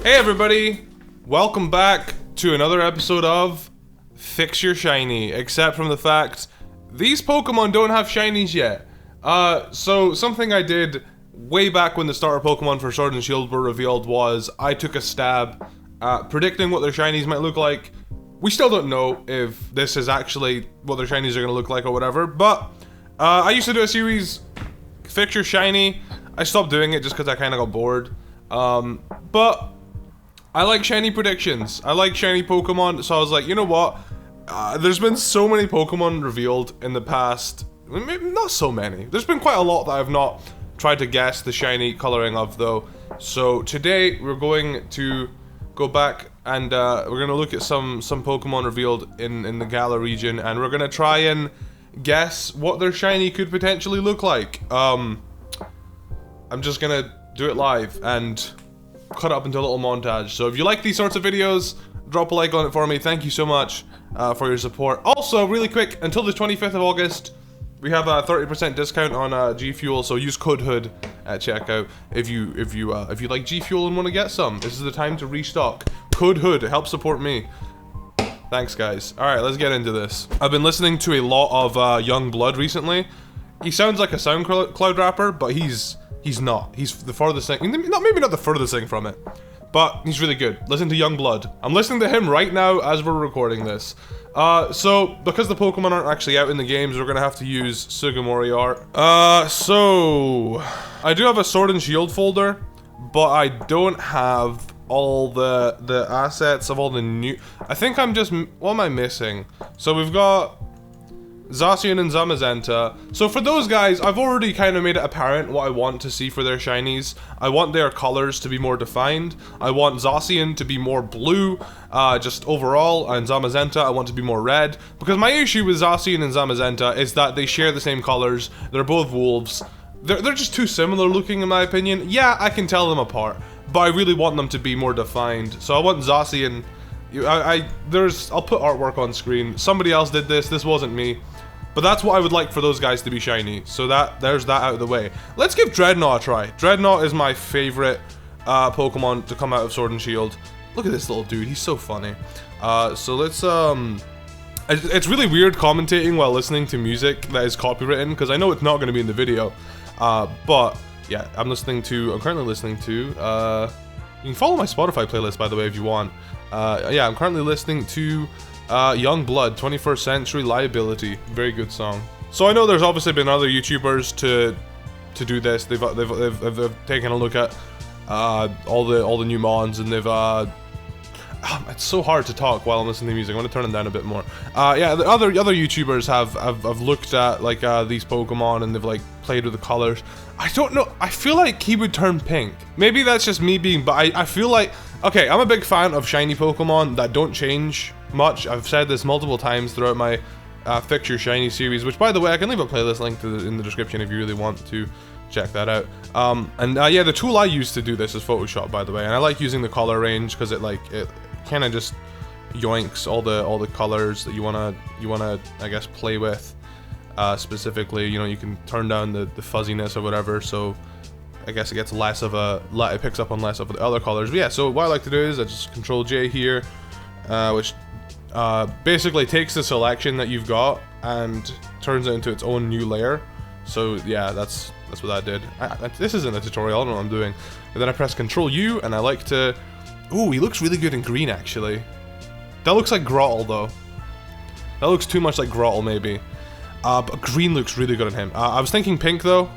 Hey everybody, welcome back to another episode of Fix Your Shiny, except from the fact these Pokemon don't have shinies yet. So something I did way back when the starter Pokemon for Sword and Shield were revealed was I took a stab at predicting what their shinies might look like. We still don't know if this is actually what their shinies are going to look like or whatever, but I used to do a series, Fix Your Shiny. I stopped doing it just because I kind of got bored. But I like shiny predictions. I like shiny Pokemon, so I was like, you know what? There's been so many Pokemon revealed in the past. Maybe not so many. There's been quite a lot that I've not tried to guess the shiny coloring of, though. So today we're going to go back and we're going to look at some Pokemon revealed in the Galar region, and we're going to try and guess what their shiny could potentially look like. I'm just going to do it live and cut it up into a little montage. So if you like these sorts of videos, drop a like on it for me. Thank you so much for your support. Also, really quick, until the 25th of August, we have a 30% discount on G Fuel. So use code HOOD at checkout if you like G Fuel and want to get some. This is the time to restock. Code HOOD, it helps support me. Thanks, guys. All right, let's get into this. I've been listening to a lot of Young Blood recently. He sounds like a SoundCloud rapper, but he's not. He's the farthest thing. Maybe not the furthest thing from it, but he's really good. Listen to Young Blood. I'm listening to him right now as we're recording this. So because the Pokemon aren't actually out in the games, we're gonna have to use Sugimori art. So I do have a Sword and Shield folder, but I don't have all the assets of all the new. I think I'm just. What am I missing? So we've got Zacian and Zamazenta. So for those guys, I've already kind of made it apparent what I want to see for their shinies. I want their colors to be more defined. I want Zacian to be more blue, just overall, and Zamazenta I want to be more red. Because my issue with Zacian and Zamazenta is that they share the same colors. They're both wolves. They're just too similar looking in my opinion. Yeah, I can tell them apart, but I really want them to be more defined. So I want Zacian. I'll put artwork on screen. Somebody else did this. This wasn't me. But that's what I would like for those guys to be shiny. So there's that out of the way. Let's give Drednaw a try. Drednaw is my favorite Pokemon to come out of Sword and Shield. Look at this little dude. He's so funny. So let's it's really weird commentating while listening to music that is copywritten, because I know it's not going to be in the video. But yeah, I'm currently listening to you can follow my Spotify playlist, by the way, if you want. Yeah, I'm currently listening to Young Blood, 21st Century Liability. Very good song. So I know there's obviously been other YouTubers to do this. They've taken a look at all the new mons, and they've it's so hard to talk while I'm listening to music. I want to turn it down a bit more. Yeah, the other YouTubers have looked at like these Pokemon, and they've like played with the colors. I don't know. I feel like he would turn pink. Maybe that's just me being, but I feel like, okay, I'm a big fan of shiny Pokemon that don't change much. I've said this multiple times throughout my Fix Your Shiny series, which, by the way, I can leave a playlist link in the description if you really want to check that out. Yeah, the tool I use to do this is Photoshop, by the way, and I like using the color range because it kind of just yoinks all the colors that you wanna I guess play with. Specifically, you know, you can turn down the fuzziness or whatever, so I guess it gets less of it picks up on less of the other colors. But yeah, so what I like to do is I just Control J here, which basically takes the selection that you've got and turns it into its own new layer. So yeah, that's what that did. This isn't a tutorial, I don't know what I'm doing. And then I press Control U, and I like to. Ooh, he looks really good in green, actually. That looks like Grottle, though. That looks too much like Grottle, maybe. But green looks really good on him. I was thinking pink, though.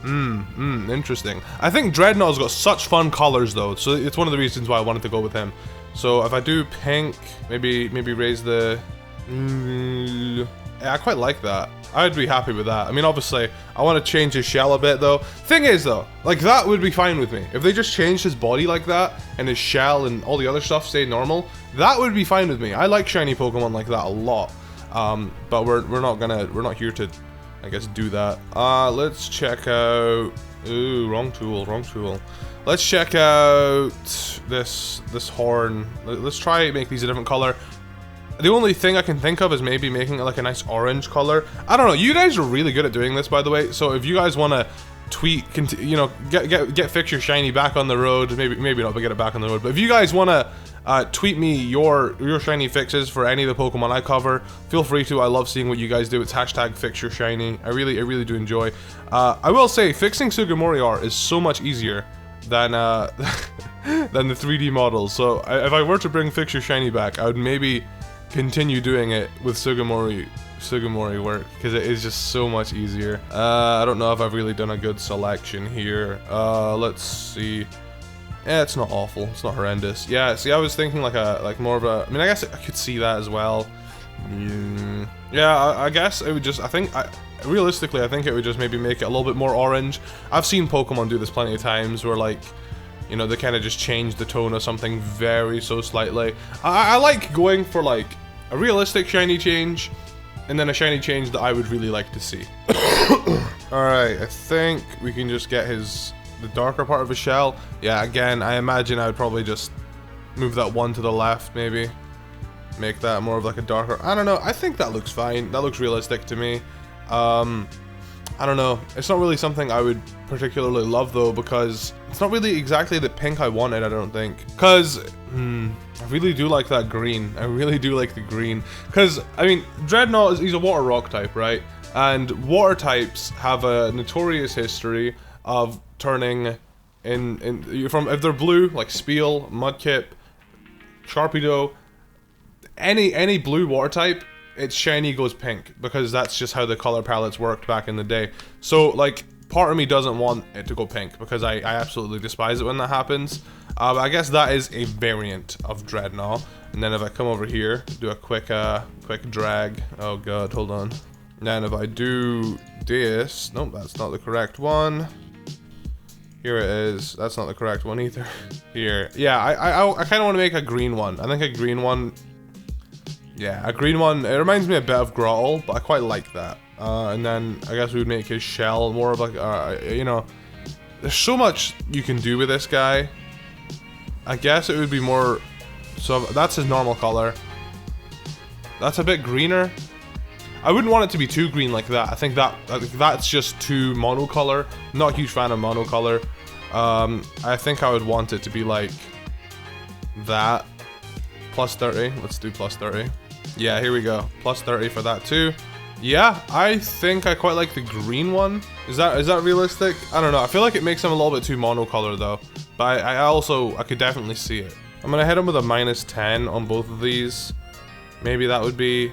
Interesting. I think Drednaw's got such fun colors, though, so it's one of the reasons why I wanted to go with him. So if I do pink, maybe raise the. Yeah, I quite like that. I'd be happy with that. I mean, obviously, I want to change his shell a bit, though. Thing is, though, like, that would be fine with me. If they just changed his body like that, and his shell and all the other stuff stayed normal, that would be fine with me. I like shiny Pokemon like that a lot. But we're not here to, I guess, do that. Let's check out. Ooh, wrong tool. Let's check out this horn. Let's try and make these a different color. The only thing I can think of is maybe making it like a nice orange color. I don't know. You guys are really good at doing this, by the way. So if you guys want to you know, get Fix Your Shiny back on the road. Maybe not, but get it back on the road. But if you guys wanna tweet me your shiny fixes for any of the Pokemon I cover, feel free to. I love seeing what you guys do. It's hashtag Fix Your Shiny. I really do enjoy. I will say fixing Sugimori is so much easier than than the 3D models. So if I were to bring Fix Your Shiny back, I would maybe continue doing it with Sugimori work, because it is just so much easier. I don't know if I've really done a good selection here. Let's see. Yeah, it's not awful. It's not horrendous. Yeah, see, I was thinking like more of a. I mean, I guess I could see that as well. Yeah, I guess it would just. Realistically, I think it would just maybe make it a little bit more orange. I've seen Pokemon do this plenty of times, where like, you know, they kind of just change the tone of something so slightly. I like going for like a realistic shiny change, and then a shiny change that I would really like to see. Alright, I think we can just get the darker part of his shell. Yeah, again, I imagine I would probably just move that one to the left, maybe. Make that more of like a darker... I don't know, I think that looks fine. That looks realistic to me. I don't know. It's not really something I would particularly love, though, because it's not really exactly the pink I wanted, I don't think. Because, I really do like that green. I really do like the green. Because, I mean, Drednaw, he's a water rock type, right? And water types have a notorious history of turning if they're blue, like Spiel, Mudkip, Sharpedo, any blue water type, its shiny goes pink, because that's just how the color palettes worked back in the day. So, like, part of me doesn't want it to go pink, because I absolutely despise it when that happens. But I guess that is a variant of Drednaw. And then if I come over here, do a quick drag. Oh god, hold on. And then if I do this, nope, that's not the correct one. Here it is. That's not the correct one either. Here, yeah, I kind of want to make a green one. I think a green one. Yeah, a green one. It reminds me a bit of Grottle, but I quite like that. And then I guess we would make his shell more of like, you know, there's so much you can do with this guy. I guess it would be more. So that's his normal color. That's a bit greener. I wouldn't want it to be too green like that. I think that's just too monocolor. I'm not a huge fan of monocolor. I think I would want it to be like that. Plus 30. Let's do plus 30. Yeah, here we go. Plus 30 for that too. Yeah, I think I quite like the green one. Is that realistic? I don't know. I feel like it makes him a little bit too monocolor though. But I could definitely see it. I'm gonna hit him with a -10 on both of these. Maybe that would be,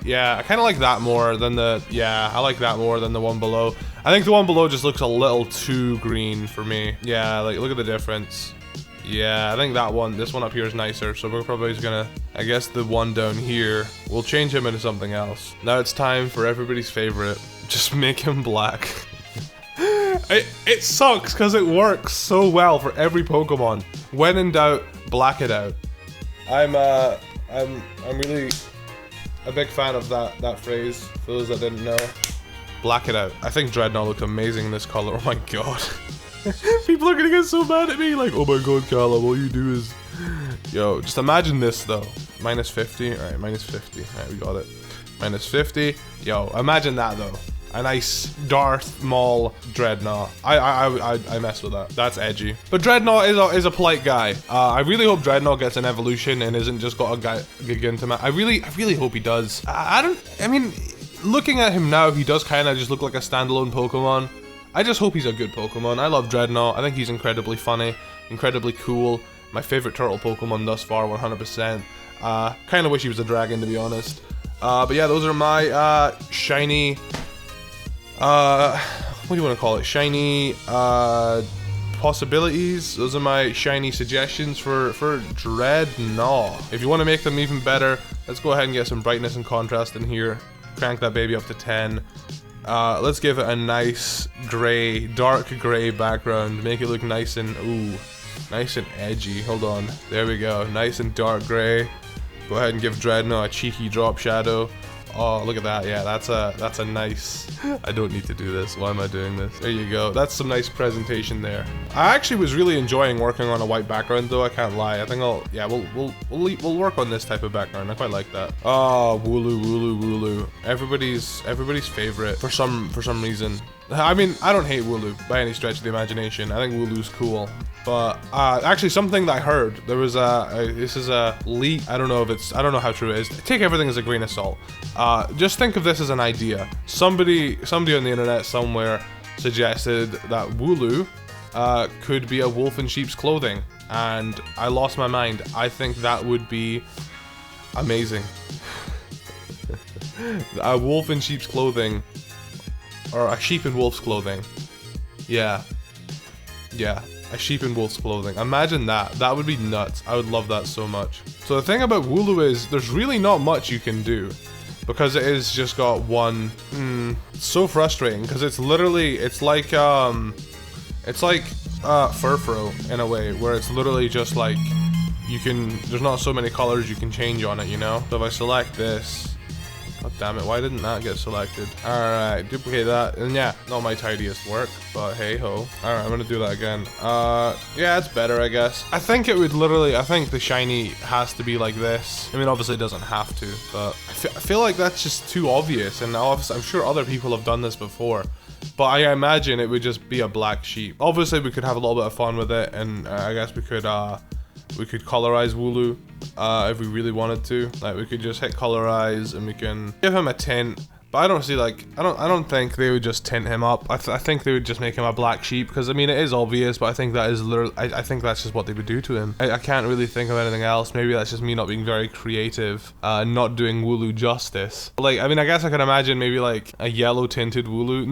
yeah, I kind of like that more than I like that more than the one below. I think the one below just looks a little too green for me. Yeah, like, look at the difference. Yeah, I think this one up here is nicer, so we're probably just gonna, I guess the one down here, we'll change him into something else. Now it's time for everybody's favorite, just make him black. It sucks because it works so well for every Pokemon. When in doubt, black it out. I'm really a big fan of that phrase, for those that didn't know. Black it out. I think Drednaw looks amazing in this color. Oh my god. People are gonna get so mad at me, like, oh my god, Callum, all you do is... Yo, just imagine this though. -50, alright, -50, alright, we got it. -50, yo, imagine that though. A nice Darth Maul Drednaw. I mess with that. That's edgy. But Drednaw is a polite guy. I really hope Drednaw gets an evolution and isn't just got a Gigantamax. I really hope he does. I mean, looking at him now, he does kind of just look like a standalone Pokemon. I just hope he's a good Pokemon. I love Drednaw. I think he's incredibly funny, incredibly cool. My favorite turtle Pokemon thus far, 100%. Kind of wish he was a dragon, to be honest. But yeah, those are my shiny... what do you want to call it? Shiny possibilities. Those are my shiny suggestions for Drednaw. If you want to make them even better, let's go ahead and get some brightness and contrast in here. Crank that baby up to 10. Let's give it a nice gray, dark gray background. Make it look nice and, ooh, nice and edgy. Hold on. There we go. Nice and dark gray. Go ahead and give Drednaw a cheeky drop shadow. Oh, look at that. Yeah, that's a nice. I don't need to do this. Why am I doing this? There you go. That's some nice presentation there. I actually was really enjoying working on a white background though. I can't lie. I think we'll work on this type of background. I quite like that. Oh, Wooloo, Wooloo, Wooloo. Everybody's favorite for some reason. I mean, I don't hate Wooloo by any stretch of the imagination. I think Wooloo's cool. But actually, something that I heard, there was this is a leak. I don't know how true it is. Take everything as a grain of salt. Just think of this as an idea. Somebody on the internet somewhere suggested that Wooloo could be a wolf in sheep's clothing, and I lost my mind. I think that would be amazing. A wolf in sheep's clothing, or a sheep in wolf's clothing. Yeah. A sheep in wolf's clothing. Imagine that. That would be nuts. I would love that so much. So the thing about Wooloo is there's really not much you can do, because it is just got one. It's so frustrating because it's literally it's like Furfro in a way, where it's literally just like there's not so many colors you can change on it, you know? So if I select this, god damn it, why didn't that get selected? Alright, duplicate that, and yeah, not my tidiest work, but hey ho. Alright, I'm gonna do that again. Yeah, it's better, I guess. I think the shiny has to be like this. I mean, obviously it doesn't have to, but I feel like that's just too obvious, and obviously I'm sure other people have done this before. But I imagine it would just be a black sheep. Obviously we could have a little bit of fun with it, and I guess we could colorize Wooloo if we really wanted to. Like, we could just hit colorize and we can give him a tint. But I don't see, like, I don't think they would just tint him up. I think they would just make him a black sheep, because I mean it is obvious, but I think that is literally, I think that's just what they would do to him. I can't really think of anything else. Maybe that's just me not being very creative, not doing Wooloo justice. Like, I mean, I guess I could imagine maybe like a yellow tinted Wooloo.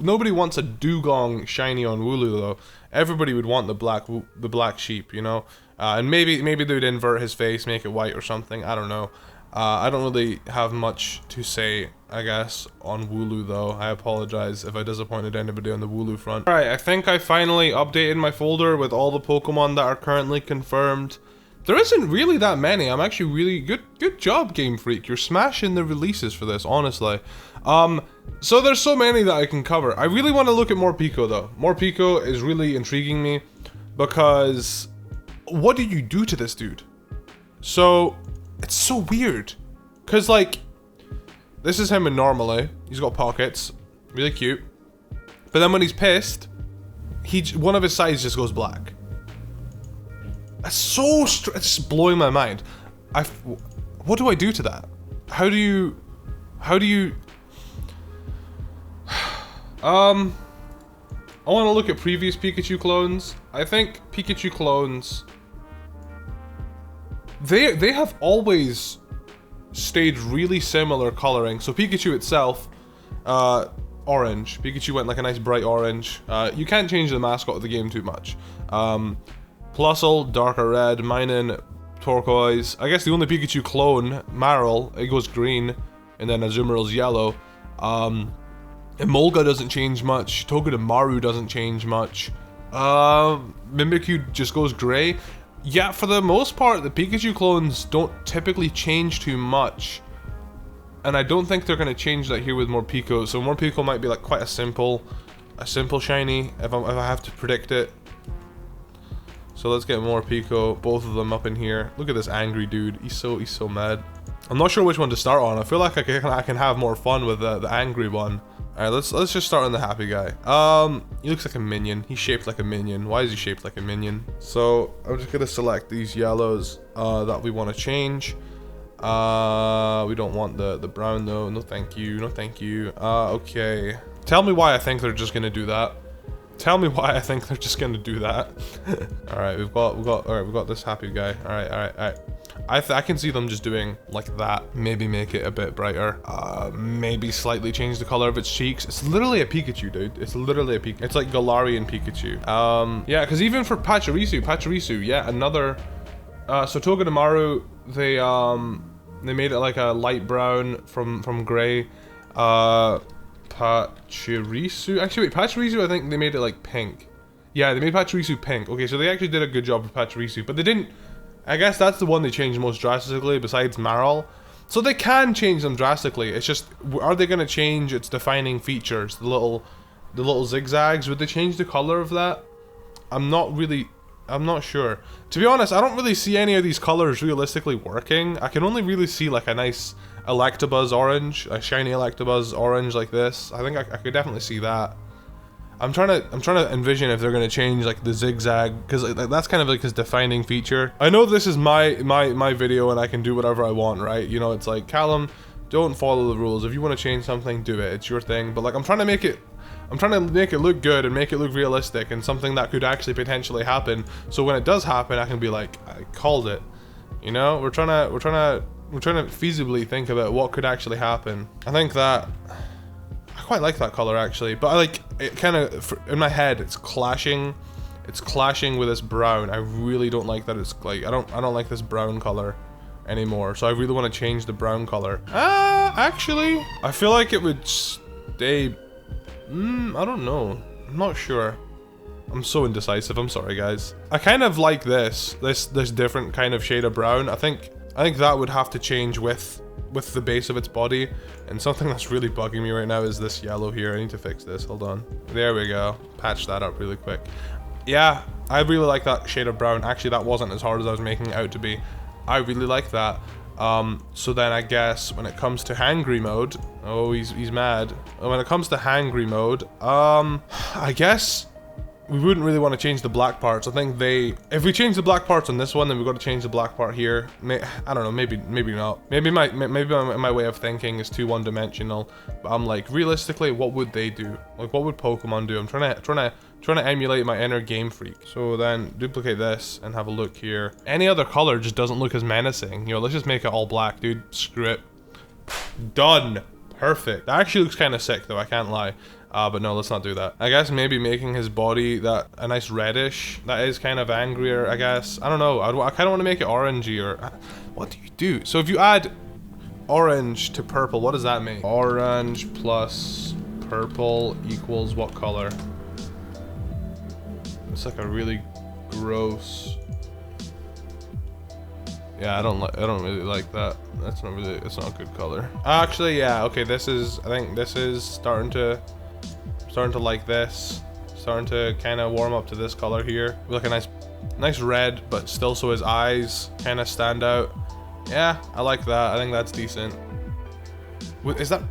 Nobody wants a dugong shiny on Wooloo though. Everybody would want the black sheep, you know. And maybe they would invert his face, make it white or something. I don't know. I don't really have much to say, I guess, on Wooloo though. I apologize if I disappointed anybody on the Wooloo front. Alright, I think I finally updated my folder with all the Pokemon that are currently confirmed. There isn't really that many. I'm actually really good job, Game Freak. You're smashing the releases for this, honestly. So there's so many that I can cover. I really want to look at Morpeko though. Morpeko is really intriguing me, because what do you do to this dude? So it's so weird, because like, this is him in normally. He's got pockets, really cute. But then when he's pissed, one of his sides just goes black. That's so it's just blowing my mind. What do I do to that? How do you I want to look at previous Pikachu clones. I think Pikachu clones, they have always stayed really similar coloring. So Pikachu itself, orange. Pikachu went like a nice bright orange. You can't change the mascot of the game too much. Plusle, darker red. Minun, turquoise. I guess the only Pikachu clone, Marill, it goes green, and then Azumarill's yellow. Emolga doesn't change much. Togedemaru doesn't change much. Mimikyu just goes gray. Yeah, for the most part, the Pikachu clones don't typically change too much. And I don't think they're going to change that here with Morpeko. So Morpeko might be like quite a simple shiny if I have to predict it. So let's get Morpeko, both of them up in here. Look at this angry dude. He's so mad. I'm not sure which one to start on. I feel like I can have more fun with the angry one. All right, let's just start on the happy guy. He looks like a minion. He's shaped like a minion. Why is he shaped like a minion? So I'm just gonna select these yellows that we want to change. We don't want the brown though. No thank you. No thank you. Okay. Tell me why I think they're just gonna do that. Tell me why I think they're just gonna do that. All right, we've got this happy guy. All right. I can see them just doing like that. Maybe make it a bit brighter. Maybe slightly change the color of its cheeks. It's literally a Pikachu, dude. It's literally a Pikachu. It's like Galarian Pikachu. Yeah, because even for Pachirisu, yeah, another. So Togedemaru, they made it like a light brown from gray. Pachirisu, actually wait, Pachirisu, I think they made it like pink. Yeah, they made Pachirisu pink. Okay, so they actually did a good job with Pachirisu, but they didn't. I guess that's the one they changed most drastically besides Marill. So they can change them drastically. It's just, are they going to change its defining features? The little zigzags, would they change the color of that? I'm not sure. To be honest, I don't really see any of these colors realistically working. I can only really see like a nice Electabuzz orange, a shiny Electabuzz orange like this. I think I could definitely see that. I'm trying to envision if they're gonna change like the zigzag, because like, that's kind of like his defining feature. I know this is my video and I can do whatever I want, right? You know, it's like, Callum, don't follow the rules. If you want to change something, do it. It's your thing. But like, I'm trying to make it look good and make it look realistic and something that could actually potentially happen. So when it does happen, I can be like, I called it. You know, we're trying to feasibly think about what could actually happen. I think that I quite like that color actually, but I like it kind of in my head. It's clashing with this brown. I really don't like that. It's like I don't like this brown color anymore. So I really want to change the brown color. Actually, I feel like it would stay. I don't know. I'm not sure. I'm so indecisive. I'm sorry, guys. I kind of like this different kind of shade of brown. I think that would have to change with the base of its body. And something that's really bugging me right now is this yellow here. I need to fix this. Hold on. There we go. Patch that up really quick. Yeah, I really like that shade of brown. Actually, that wasn't as hard as I was making it out to be. I really like that. So then I guess when it comes to hangry mode, oh, he's mad. When it comes to hangry mode, I guess we wouldn't really want to change the black parts. I think if we change the black parts on this one, then we've got to change the black part here. I don't know, maybe not. Maybe my way of thinking is too one-dimensional. But I'm like, realistically, what would they do? Like, what would Pokemon do? I'm trying to emulate my inner Game Freak. So then duplicate this and have a look here. Any other color just doesn't look as menacing. You know, let's just make it all black, dude. Screw it. Done. Perfect. That actually looks kind of sick though, I can't lie. But no, let's not do that. I guess maybe making his body a nice reddish. That is kind of angrier, I guess. I don't know. I kind of want to make it orangey, or what do you do? So if you add orange to purple, what does that make? Orange plus purple equals what color? It's like a really gross. Yeah, I don't really like that. It's not a good color. Actually, yeah, okay, I think this is starting to like this. Starting to kind of warm up to this color here. Like a nice red, but still so his eyes kind of stand out. Yeah, I like that. I think that's decent. Is that...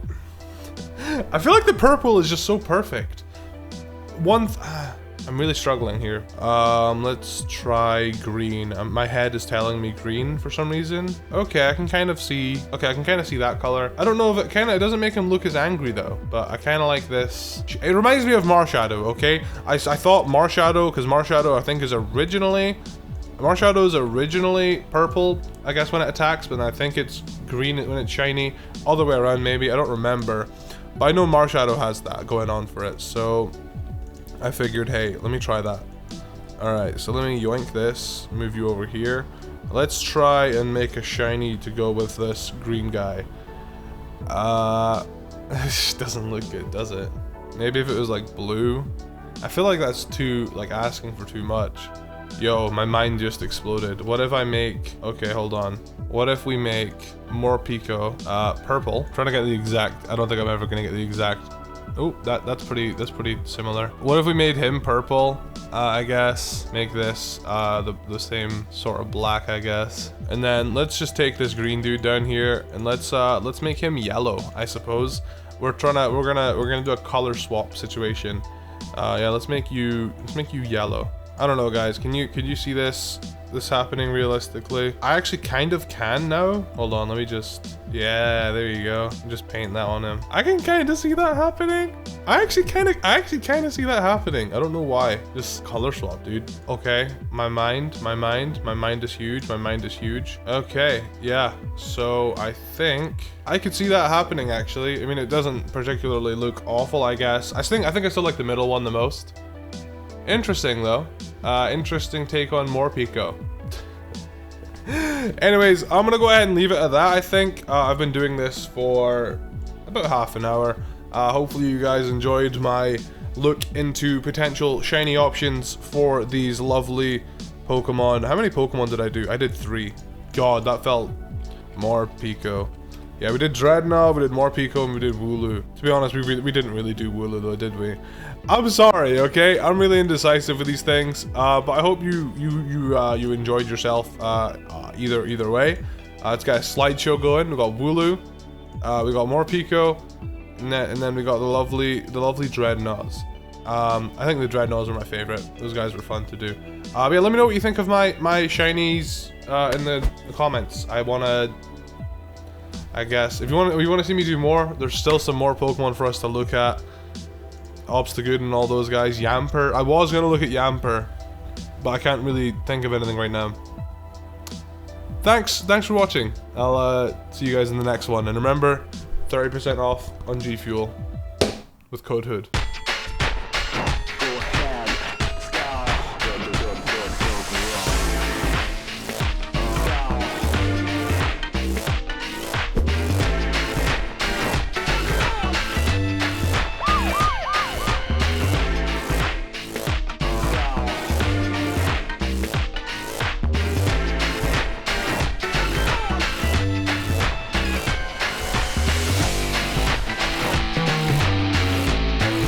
I feel like the purple is just so perfect. I'm really struggling here. Let's try green. My head is telling me green for some reason. Okay, I can kind of see that color. I don't know if it doesn't make him look as angry though, but I kind of like this. It reminds me of Marshadow, okay? I thought Marshadow, because Marshadow I think is originally purple, I guess, when it attacks, but I think it's green when it's shiny. Other way around maybe, I don't remember. But I know Marshadow has that going on for it, so I figured, hey, let me try that. Alright, so let me yoink this, move you over here. Let's try and make a shiny to go with this green guy. This doesn't look good, does it? Maybe if it was like blue. I feel like that's too, like, asking for too much. Yo, my mind just exploded. What if I make... Okay, hold on. What if we make Morpeko purple? I'm trying to get the exact... I don't think I'm ever gonna get the exact... Oh, that's pretty similar. What if we made him purple? I guess make this the same sort of black, I guess. And then let's just take this green dude down here and let's make him yellow, I suppose. We're gonna do a color swap situation. Yeah, let's make you yellow. I don't know, guys. Could you see this happening realistically? I actually kind of can now. Hold on, let me just... Yeah, there you go. Just paint that on him. I can kind of see that happening. I actually kind of see that happening. I don't know why. Just color swap, dude. Okay, my mind is huge. My mind is huge. Okay, yeah. So I think I could see that happening, actually. I mean, it doesn't particularly look awful, I guess. I think I still like the middle one the most. Interesting though. Interesting take on Morpeko. Anyways, I'm gonna go ahead and leave it at that. I think I've been doing this for about half an hour. Hopefully you guys enjoyed my look into potential shiny options for these lovely Pokemon. How many Pokemon did I do? I did 3. God, that felt... Morpeko. Yeah, we did Drednaw, we did Morpeko, and we did Wooloo. To be honest, we didn't really do Wooloo though, did we? I'm sorry, okay? I'm really indecisive with these things, but I hope you enjoyed yourself either way. Let's get a slideshow going. We got Wooloo, we got Morpeko, and then we got the lovely Drednaws. I think the Drednaws are my favorite. Those guys were fun to do. But yeah, let me know what you think of my shinies in the comments. I guess if you want to see me do more, there's still some more Pokemon for us to look at. Obstagoon and all those guys. Yamper. I was gonna look at Yamper, but I can't really think of anything right now. Thanks for watching. I'll see you guys in the next one, and remember, 30% off on G Fuel with code HOOD.